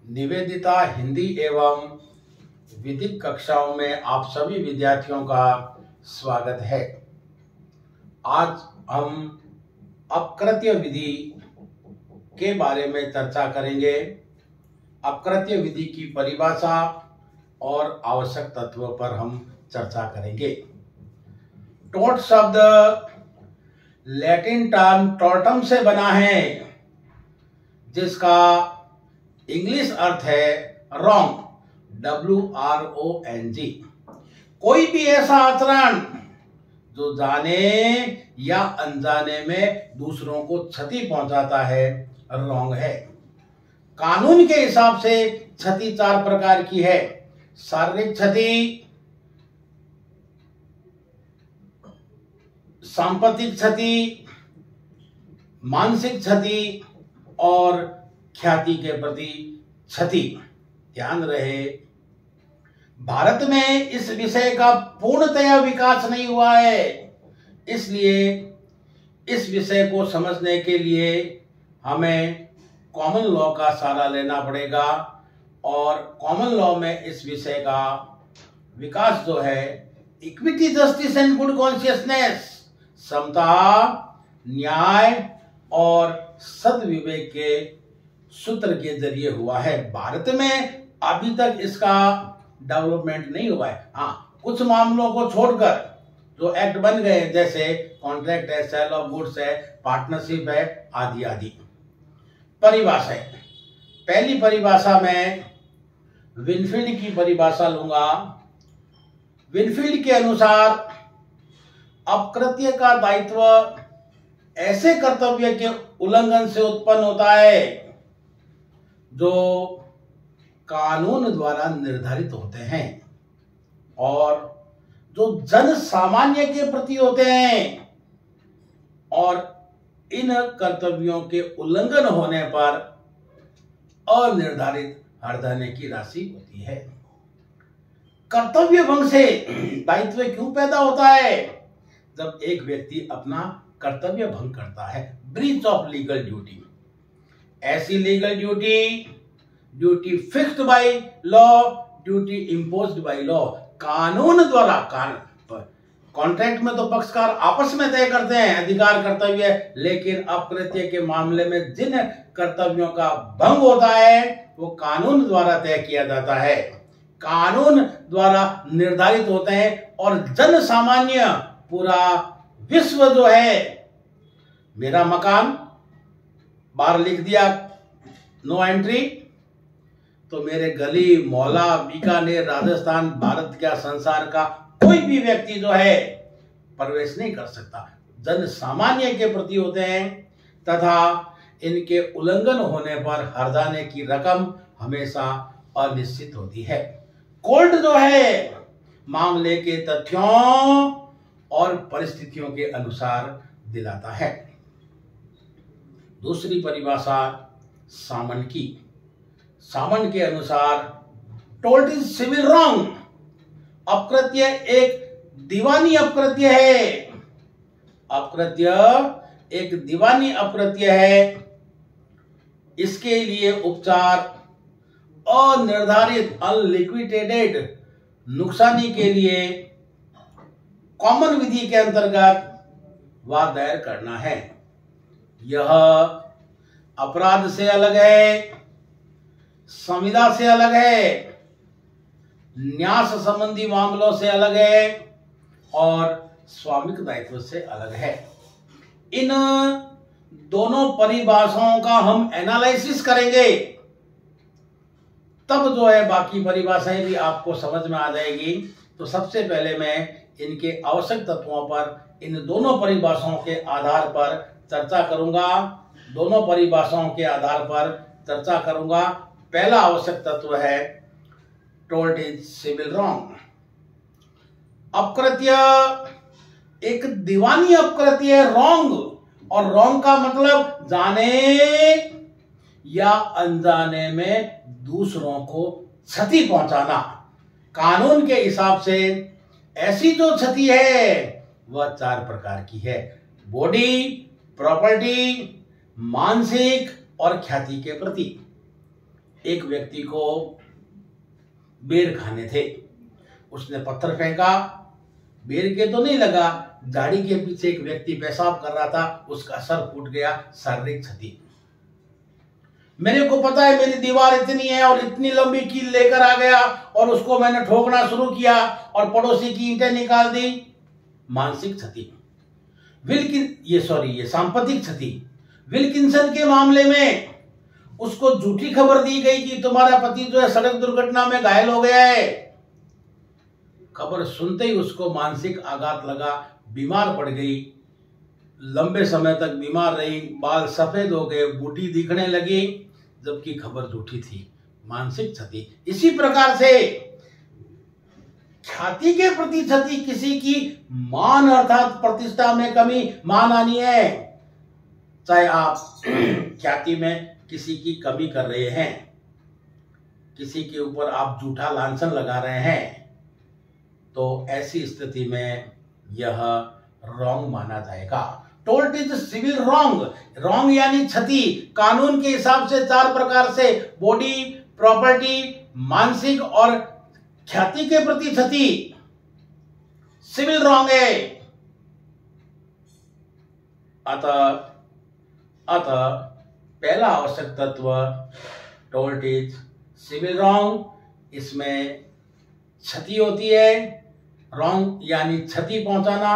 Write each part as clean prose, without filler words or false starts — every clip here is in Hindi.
निवेदिता हिंदी एवं विधिक कक्षाओं में आप सभी विद्यार्थियों का स्वागत है। आज हम अपकृत्य विधि के बारे में चर्चा करेंगे। अपकृत्य विधि की परिभाषा और आवश्यक तत्वों पर हम चर्चा करेंगे। टोट शब्द लैटिन टर्म टोर्टम से बना है, जिसका इंग्लिश अर्थ है रॉन्ग, WRONG। कोई भी ऐसा आचरण जो जाने या अनजाने में दूसरों को क्षति पहुंचाता है, रॉन्ग है। कानून के हिसाब से क्षति 4 प्रकार की है: शारीरिक क्षति, सांपत्तिक क्षति, मानसिक क्षति और ख्याति के प्रति क्षति। ध्यान रहे, भारत में इस विषय का पूर्णतया विकास नहीं हुआ है, इसलिए इस विषय को समझने के लिए हमें कॉमन लॉ का सहारा लेना पड़ेगा। और कॉमन लॉ में इस विषय का विकास जो है equity, justice and good consciousness, समता, न्याय और सद्विवेक के सूत्र के जरिए हुआ है। भारत में अभी तक इसका डेवलपमेंट नहीं हुआ है। हाँ, कुछ मामलों को छोड़कर जो एक्ट बन गए, जैसे कॉन्ट्रैक्ट है, सेल ऑफ गुड्स है, पार्टनरशिप है, आदि आदि। परिभाषा है। पहली परिभाषा में विनफील्ड की परिभाषा लूंगा। विनफील्ड के अनुसार अपकृत्य का दायित्व ऐसे कर्तव्य के उल्लंघन से उत्पन्न होता है जो कानून द्वारा निर्धारित होते हैं और जो जन सामान्य के प्रति होते हैं, और इन कर्तव्यों के उल्लंघन होने पर अनिर्धारित हरदंड की राशि होती है। कर्तव्य भंग से दायित्व क्यों पैदा होता है? जब एक व्यक्ति अपना कर्तव्य भंग करता है, ब्रीच ऑफ लीगल ड्यूटी। ऐसी legal duty fixed by law, duty imposed by law, कानून द्वारा। कॉन्ट्रैक्ट में तो पक्षकार आपस में तय करते हैं अधिकार कर्तव्य, लेकिन अपकृत्य के मामले में जिन कर्तव्यों का भंग होता है वो कानून द्वारा तय किया जाता है, कानून द्वारा निर्धारित होते हैं। और जन सामान्य, पूरा विश्व जो है, मेरा मकान बाहर लिख दिया नो एंट्री, तो मेरे गली, मोहल्ला, बीकानेर, राजस्थान, भारत का, संसार का कोई भी व्यक्ति जो है प्रवेश नहीं कर सकता। जन सामान्य के प्रति होते हैं तथा इनके उल्लंघन होने पर हर्जाने की रकम हमेशा अनिश्चित होती है। कोर्ट जो है मामले के तथ्यों और परिस्थितियों के अनुसार दिलाता है। दूसरी परिभाषा सामन की। सामन के अनुसार टोल्ट इज सिविल रॉन्ग। अपकृत्य एक दीवानी अपकृत्य है। अपकृत्य एक दीवानी अपकृत्य है। इसके लिए उपचार अनिर्धारित, अनलिक्विडेटेड नुकसानी के लिए कॉमन विधि के अंतर्गत वाद दायर करना है। यह अपराध से अलग है, संविदा से अलग है, न्यास संबंधी मामलों से अलग है और स्वामित्व दायित्व से अलग है। इन दोनों परिभाषाओं का हम एनालिसिस करेंगे, तब जो है बाकी परिभाषाएं भी आपको समझ में आ जाएगी। तो सबसे पहले मैं इनके आवश्यक तत्वों पर, इन दोनों परिभाषाओं के आधार पर चर्चा करूंगा। दोनों परिभाषाओं के आधार पर चर्चा करूंगा। पहला आवश्यक तत्व है टोल्ट इज सिविल रॉन्ग। अपकृत्य एक दीवानी अपकृत्य है, रॉन्ग। और रॉन्ग का मतलब जाने या अनजाने में दूसरों को क्षति पहुंचाना। कानून के हिसाब से ऐसी जो क्षति है वह 4 प्रकार की है: बॉडी, प्रॉपर्टी, मानसिक और ख्याति के प्रति। एक व्यक्ति को बेर खाने थे। उसने पत्थर फेंका, बेर के तो नहीं लगा, झाड़ी के पीछे एक व्यक्ति पेशाब कर रहा था, उसका सर फूट गया, शारीरिक क्षति। मेरे को पता है मेरी दीवार इतनी है और इतनी लंबी कील लेकर आ गया और उसको मैंने ठोकना शुरू किया और पड़ोसी की ईंटें निकाल दी, मानसिक क्षति। ये सांपत्तिक क्षति। विल्किंसन के मामले में उसको झूठी खबर दी गई कि तुम्हारा पति जो है सड़क दुर्घटना में घायल हो गया है। खबर सुनते ही उसको मानसिक आघात लगा, बीमार पड़ गई, लंबे समय तक बीमार रही, बाल सफेद हो गए, बूढ़ी दिखने लगी, जबकि खबर झूठी थी, मानसिक क्षति। इसी प्रकार से ख्याति के प्रति क्षति, किसी की मान अर्थात प्रतिष्ठा में कमी, मान आनी है। चाहे आप ख्याति में किसी की कमी कर रहे हैं, किसी के ऊपर आप झूठा लांछन लगा रहे हैं, तो ऐसी स्थिति में यह रॉन्ग माना जाएगा। टोल्ट इज सिविल रॉन्ग। रॉन्ग यानी क्षति। कानून के हिसाब से 4 प्रकार से, बॉडी, प्रॉपर्टी, मानसिक और ख्याति के प्रति क्षति सिविल रॉन्ग है। अतः पहला आवश्यक तत्व टोल्ट इज सिविल रॉन्ग। इसमें क्षति होती है। रॉन्ग यानी क्षति पहुंचाना,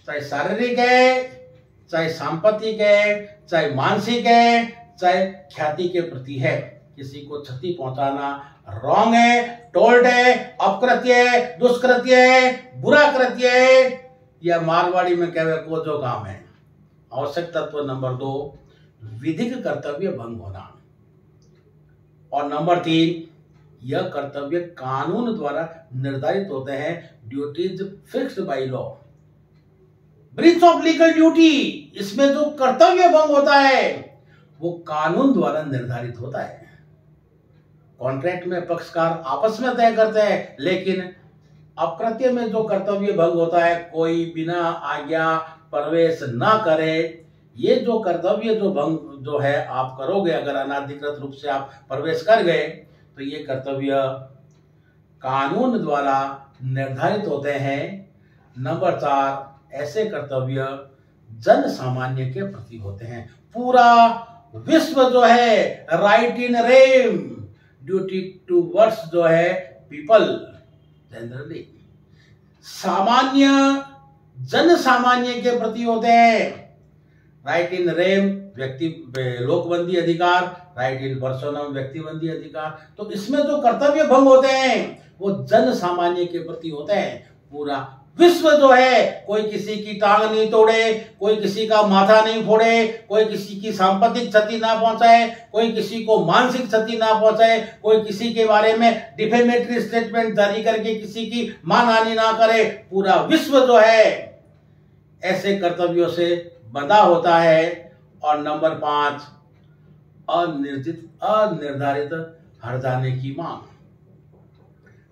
चाहे शारीरिक है, चाहे सांपत्तिक है, चाहे मानसिक है, चाहे ख्याति के प्रति है, किसी को क्षति पहुंचाना रॉन्ग है, टोल्ट है, अपकृत्य है, दुष्कृत्य है, बुरा कृत्य है, या मारवाड़ी में कहवे को जो काम है। आवश्यक तत्व नंबर 2 विधिक कर्तव्य भंग होना, और नंबर 3 यह कर्तव्य कानून द्वारा निर्धारित होते हैं, duties fixed by law. Breach of legal duty, इसमें जो कर्तव्य भंग होता है वो कानून द्वारा निर्धारित होता है। कॉन्ट्रैक्ट में पक्षकार आपस में तय करते हैं, लेकिन अपकृत्य में जो कर्तव्य भंग होता है, कोई बिना आज्ञा प्रवेश ना करे, ये जो कर्तव्य जो भंग जो है आप करोगे, अगर अनाधिकृत रूप से आप प्रवेश कर गए, तो ये कर्तव्य कानून द्वारा निर्धारित होते हैं। नंबर 4 ऐसे कर्तव्य जन सामान्य के प्रति होते हैं। पूरा विश्व जो है, right in rem, duty towards जो है पीपल जनरली, सामान्य जन सामान्य के प्रति होते हैं। राइट इन रेम व्यक्ति लोकबंदी अधिकार, राइट इन पर्सोनम व्यक्तिबंदी अधिकार। तो इसमें जो कर्तव्य भंग होते हैं वो जन सामान्य के प्रति होते हैं। पूरा विश्व जो है, कोई किसी की टांग नहीं तोड़े, कोई किसी का माथा नहीं फोड़े, कोई किसी की सांपत्तिक क्षति ना पहुंचाए, कोई किसी को मानसिक क्षति ना पहुंचाए, कोई किसी के बारे में डिफेमेटरी स्टेटमेंट जारी करके किसी की मानहानि ना करे। पूरा विश्व जो है ऐसे कर्तव्यों से बंधा होता है। और नंबर 5 अनिर्धारित हर्जाने की मांग।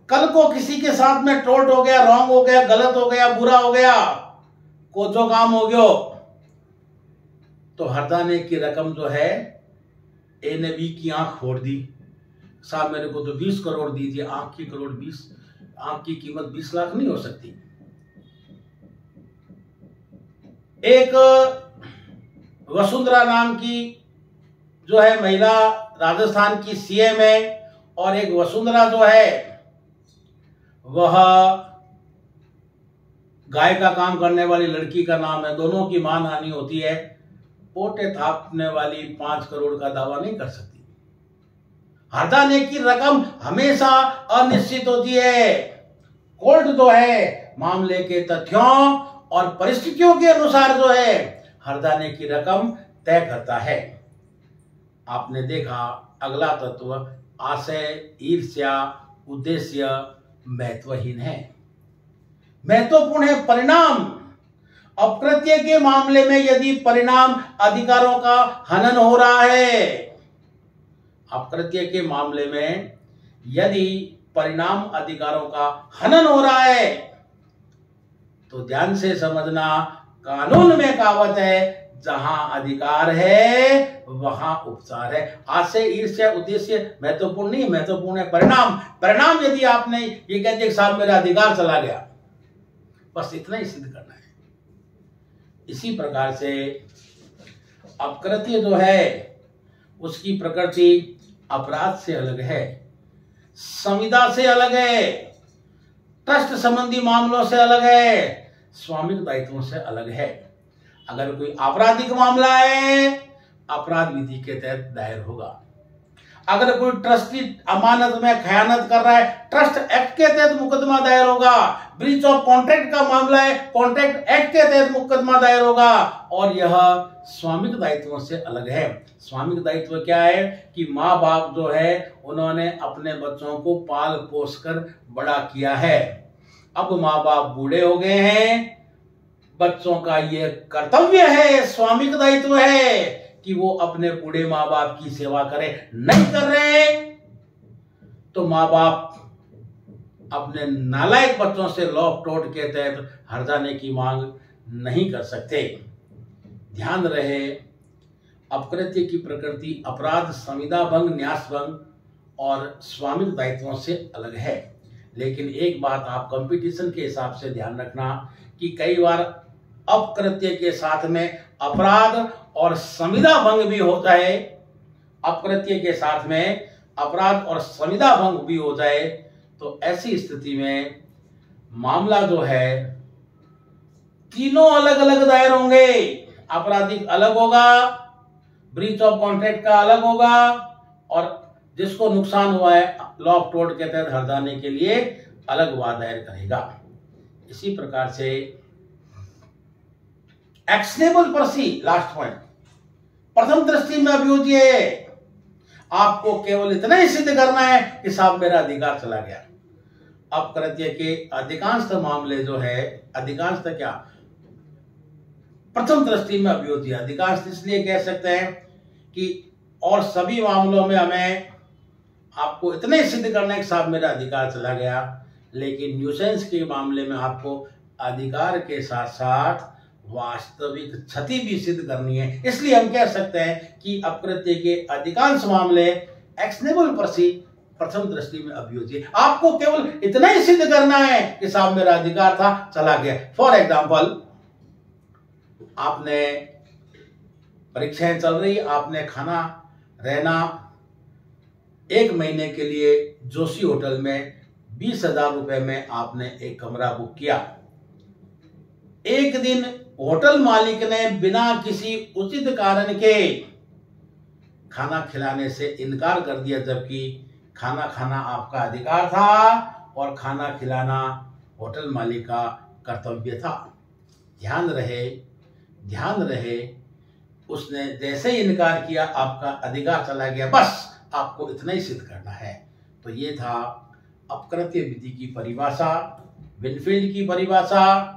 कल को किसी के साथ में टोल्ट हो गया, रॉन्ग हो गया, गलत हो गया, बुरा हो गया, कोचो काम हो गयो, तो हर्जाने की रकम जो है, ए ने बी की आंख फोड़ दी, साहब मेरे को तो 20 करोड़ दीजिए, आंख की करोड़ 20, आंख की कीमत 20 लाख नहीं हो सकती। एक वसुंधरा नाम की जो है महिला राजस्थान की सीएम है, और एक वसुंधरा जो है वह गाय का काम करने वाली लड़की का नाम है। दोनों की मानहानि होती है। पोटे थापने वाली 5 करोड़ का दावा नहीं कर सकती। हर्जाने की रकम हमेशा अनिश्चित होती है। कोर्ट जो है मामले के तथ्यों और परिस्थितियों के अनुसार जो है हर्जाने की रकम तय करता है। आपने देखा अगला तत्व आशय, ईर्ष्या, उद्देश्य महत्वहीन है। महत्वपूर्ण है परिणाम। अपकृत्य के मामले में यदि परिणाम अधिकारों का हनन हो रहा है, अपकृत्य के मामले में यदि परिणाम अधिकारों का हनन हो रहा है, तो ध्यान से समझना, कानून में कहावत है, जहां अधिकार है वहां उपचार है। आशय, ईर्ष्या, उद्देश्य महत्वपूर्ण नहीं, महत्वपूर्ण है परिणाम। परिणाम यदि आपने ये कहते कि साहब मेरा अधिकार चला गया, बस इतना ही सिद्ध करना है। इसी प्रकार से अपकृत्य जो है उसकी प्रकृति अपराध से अलग है, संविदा से अलग है, ट्रस्ट संबंधी मामलों से अलग है, स्वामित्व दायित्वों से अलग है। अगर कोई आपराधिक मामला है, अपराध विधि के तहत दायर होगा। अगर कोई ट्रस्टी अमानत में खयानत कर रहा है, ट्रस्ट एक्ट के तहत मुकदमा दायर होगा। ब्रीच ऑफ कॉन्ट्रैक्ट का मामला है, कॉन्ट्रैक्ट एक्ट के तहत मुकदमा दायर होगा। और यह स्वामित्व दायित्वों से अलग है। स्वामित्व दायित्व क्या है कि माँ बाप जो है उन्होंने अपने बच्चों को पाल पोस कर बड़ा किया है। अब माँ बाप बूढ़े हो गए हैं, बच्चों का यह कर्तव्य है, स्वामित्व दायित्व है कि वो अपने बूढ़े माँ बाप की सेवा करें। नहीं कर रहे तो माँ बाप अपने नालायक बच्चों से लॉप टोट के तहत हर्जाने की मांग नहीं कर सकते। ध्यान रहे, अपकृत्य की प्रकृति अपराध, संविदा भंग, न्यास भंग और स्वामित्व दायित्वों से अलग है। लेकिन एक बात आप कंपटीशन के हिसाब से ध्यान रखना कि कई बार अपकृत्य के साथ में अपराध और संविदा भंग भी होता है। अपकृत्य के साथ में अपराध और संविदा भंग भी हो जाए तो ऐसी स्थिति में मामला जो है तीनों अलग अलग दायर होंगे। आपराधिक अलग होगा, ब्रीच ऑफ कॉन्ट्रैक्ट का अलग होगा, और जिसको नुकसान हुआ है लॉ ऑफ टोर्ट के तहत हर्जाने के लिए अलग वाद दायर करेगा। इसी प्रकार से एक्शनेबल पर्सी, लास्ट पॉइंट, प्रथम दृष्टि में अभियोज्य है। आपको केवल इतना ही सिद्ध करना है कि साहब मेरा अधिकार चला गया। अपकृत्य के अधिकांश मामले जो है, अधिकांश क्या, प्रथम दृष्टि में अभियोज्य। अधिकांश इसलिए कह सकते हैं कि और सभी मामलों में हमें आपको इतना ही सिद्ध करना है कि साहब मेरा अधिकार चला गया। लेकिन न्यूसेंस के मामले में आपको अधिकार के साथ साथ वास्तविक क्षति भी सिद्ध करनी है। इसलिए हम कह सकते हैं कि अपकृत्य के अधिकांश मामले एक्शनेबल पर्सी, प्रथम दृष्टि में अभियोज्य। आपको केवल इतना ही सिद्ध करना है कि साहब मेरा अधिकार था, चला गया। फॉर एग्जाम्पल, आपने परीक्षाएं चल रही, आपने खाना रहना 1 महीने के लिए जोशी होटल में 20,000 रुपए में आपने एक कमरा बुक किया। एक दिन होटल मालिक ने बिना किसी उचित कारण के खाना खिलाने से इनकार कर दिया, जबकि खाना खाना आपका अधिकार था और खाना खिलाना होटल मालिक का कर्तव्य था। ध्यान रहे, उसने जैसे ही इनकार किया आपका अधिकार चला गया। बस आपको इतना ही सिद्ध करना है। तो ये था अपकृत्य विधि की परिभाषा, विनफील्ड की परिभाषा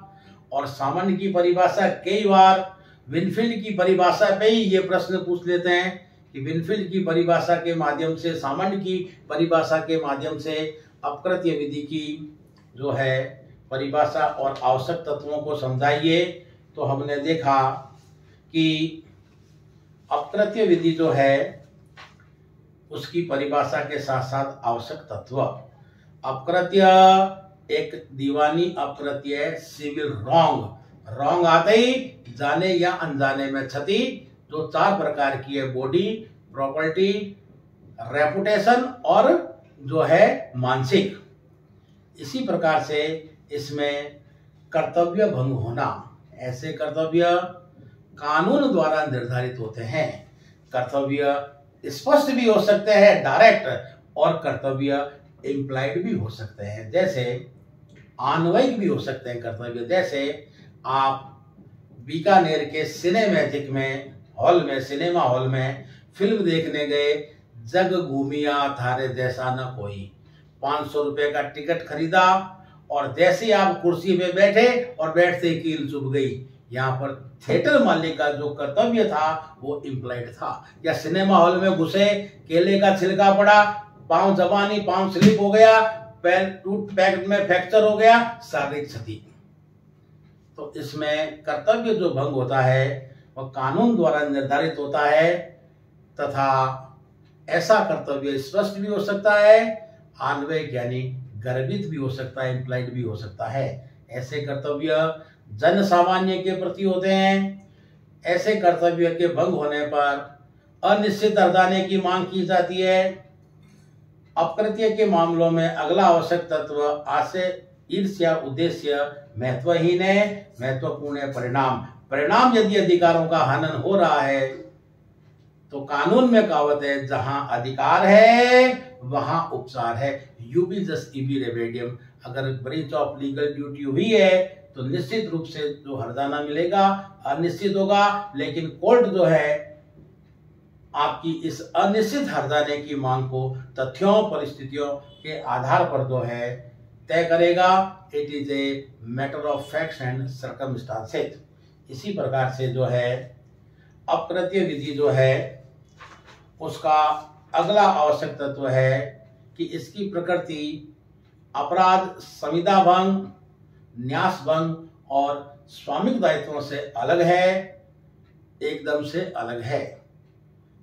और सामान्य की परिभाषा। कई बार विनफील्ड की परिभाषा पे ही ये प्रश्न पूछ लेते हैं कि विनफील्ड की परिभाषा के माध्यम से, सामान्य की परिभाषा के माध्यम से अपकृत्य विधि की जो है परिभाषा और आवश्यक तत्वों को समझाइए। तो हमने देखा कि अपकृत्य विधि जो है उसकी परिभाषा के साथ साथ आवश्यक तत्व। अपकृत्य एक दीवानी अपकृत्य है, सिविल रॉन्ग। रॉन्ग आते ही जाने या अनजाने में क्षति, जो 4 प्रकार की है, बॉडी, प्रॉपर्टी, रेपुटेशन और जो है मानसिक। इसी प्रकार से इसमें कर्तव्य भंग होना, ऐसे कर्तव्य कानून द्वारा निर्धारित होते हैं। कर्तव्य स्पष्ट भी हो सकते हैं, डायरेक्ट, और कर्तव्य इम्प्लाइड भी हो सकते हैं, जैसे आन्वयिक भी हो सकते हैं कर्तव्य। जैसे आप बीकानेर के सिनेमैटिक में हॉल में, सिनेमा हॉल में फिल्म देखने गए, जग घूमिया थारे जैसा न कोई, 500 रुपए का टिकट खरीदा और जैसे आप कुर्सी पे बैठे और बैठते ही कील चुभ गई। यहाँ पर थिएटर मालिक का जो कर्तव्य था वो इम्प्लाइड था। या सिनेमा हॉल में घुसे, केले का छिलका पड़ा, पांव जबानी, पांव स्लिप हो गया, पैर टूट, पैर में फ्रैक्चर हो गया, शारीरिक क्षति। तो इसमें कर्तव्य जो भंग होता है वह कानून द्वारा निर्धारित होता है तथा ऐसा कर्तव्य स्पष्ट भी हो सकता है, अन्वयिक यानी गर्भित भी हो सकता है, इम्प्लाइड भी हो सकता है। ऐसे कर्तव्य जन सामान्य के प्रति होते हैं। ऐसे कर्तव्य के भंग होने पर अनिश्चित हर्जाने की मांग की जाती है। अपकृत्य के मामलों में अगला आवश्यक तत्व आशय, ईर्ष्या, उद्देश्य महत्वहीन है, महत्वपूर्ण है परिणाम। परिणाम यदि अधिकारों का हनन हो रहा है तो कानून में कहावत है, जहां अधिकार है वहां उपचार है। यूबी जस्ट इबी रेमेडियम। अगर ब्रीच ऑफ लीगल ड्यूटी हुई है तो निश्चित रूप से जो हर्जाना मिलेगा अनिश्चित होगा, लेकिन कोर्ट जो है आपकी इस अनिश्चित हर्जाने की मांग को तथ्यों परिस्थितियों के आधार पर जो है तय करेगा। It is a matter of facts and circumstances. इसी प्रकार से जो है अपकृत्य विधि जो है उसका अगला आवश्यक तत्व है कि इसकी प्रकृति अपराध, संविदा भंग, न्यास भंग और स्वामित्व दायित्वों से अलग है, एकदम से अलग है।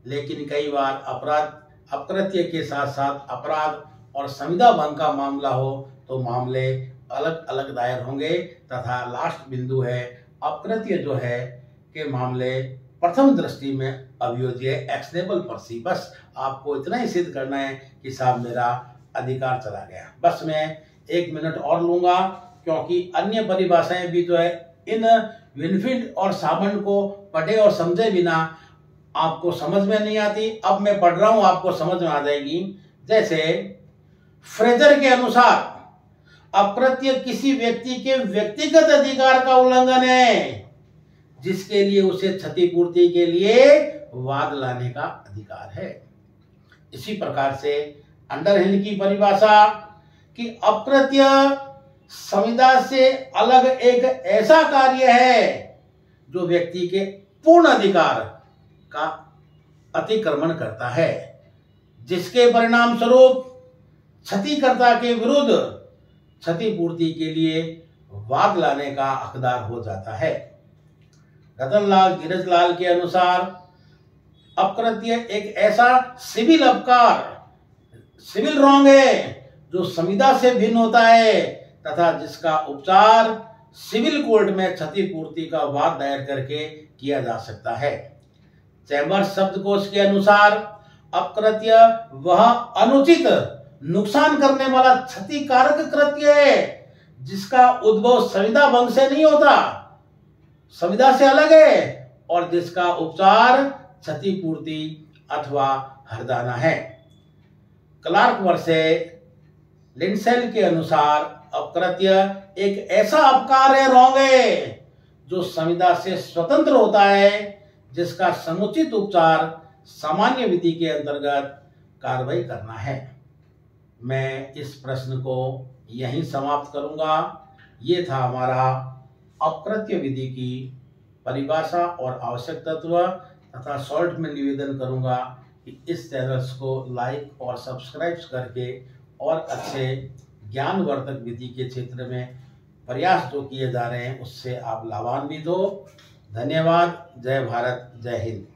लेकिन कई बार अपराध, अपकृत्य के साथ साथ अपराध और संविदा भंग का मामला हो तो मामले अलग अलग दायर होंगे। तथा लास्ट बिंदु है अपकृत्य जो है के मामले प्रथम दृष्टि में अभियोज्य, एक्शनेबल पर्सी। बस आपको इतना ही सिद्ध करना है कि साहब मेरा अधिकार चला गया। बस मैं 1 मिनट और लूंगा क्योंकि अन्य परिभाषाएं भी जो है इन विनफील्ड और साबंड को पढ़े और समझे बिना आपको समझ में नहीं आती। अब मैं पढ़ रहा हूं, आपको समझ में आ जाएगी। जैसे फ्रेजर के अनुसार अपकृत्य किसी व्यक्ति के व्यक्तिगत अधिकार का उल्लंघन है जिसके लिए उसे क्षतिपूर्ति के लिए वाद लाने का अधिकार है। इसी प्रकार से अंडरहिल की परिभाषा कि अपकृत्य संविदा से अलग एक ऐसा कार्य है जो व्यक्ति के पूर्ण अधिकार का अतिक्रमण करता है, जिसके परिणाम स्वरूप क्षतिकर्ता के विरुद्ध क्षतिपूर्ति के लिए वाद लाने का हकदार हो जाता है। रतनलाल धीरजलाल के अनुसार अपकृत्य एक ऐसा सिविल अपकार, सिविल रॉन्ग है जो संविदा से भिन्न होता है तथा जिसका उपचार सिविल कोर्ट में क्षतिपूर्ति का वाद दायर करके किया जा सकता है। चैम्बर्स शब्दकोश के अनुसार अपकृत्य वह अनुचित, नुकसान करने वाला क्षतिकारक कृत्य है जिसका उद्भव संविदा भंग से नहीं होता, संविदा से अलग है, और जिसका उपचार क्षतिपूर्ति अथवा हर्जाना है। क्लार्क वर्से लिंडसेल के अनुसार अपकृत्य एक ऐसा अपकार है, रॉन्ग है, जो संविदा से स्वतंत्र होता है, जिसका समुचित उपचार सामान्य विधि के अंतर्गत कार्रवाई करना है। मैं इस प्रश्न को यहीं समाप्त करूंगा। ये था हमारा अपकृत्य विधि की परिभाषा और आवश्यक तत्व। तथा शॉर्ट में निवेदन करूंगा कि इस चैनल्स को लाइक और सब्सक्राइब करके और अच्छे ज्ञानवर्धक विधि के क्षेत्र में प्रयास जो किए जा रहे हैं उससे आप लाभान्वित हो। धन्यवाद। जय भारत, जय हिंद।